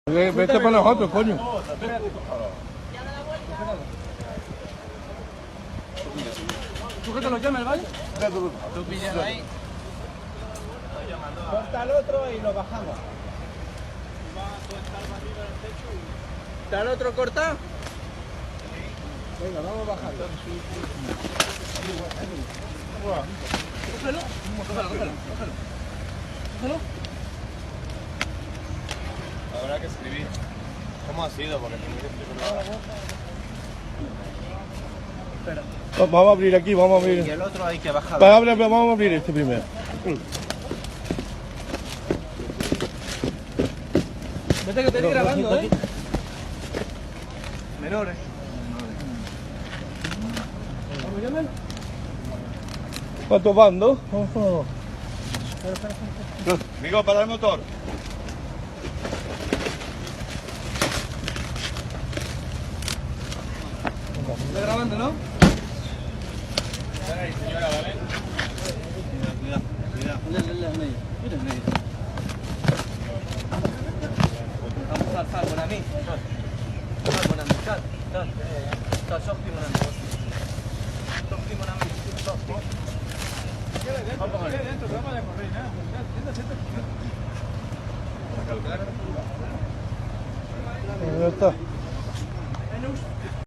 Vete para nosotros, coño. ¿Tú que te lo llamas, ¿vale? Tú pillas ahí. Corta al otro y lo bajamos. ¿Está el otro corta? Venga, vamos a bajarlo. Cógelo. Cógelo. Habrá que escribir. ¿Cómo ha sido? Porque tengo que escribirlo. Espera. Vamos a abrir aquí, vamos a abrir. Y el otro hay que bajarlo. Vamos a abrir este primero. Vete que te estoy grabando, ¿eh? Menores. ¿Cómo llaman? ¿Cuántos van? ¿Dos? Amigo, para el motor. ¿Estás grabando, no? Espera ahí, señora, ¿vale? Cuidado. Mira, vamos, sal, bon ami. Sal, bon ami, sal. Sorti, mon ami. Sorti, mon ami. Vamos a ver. Vamos a correr, ¿no?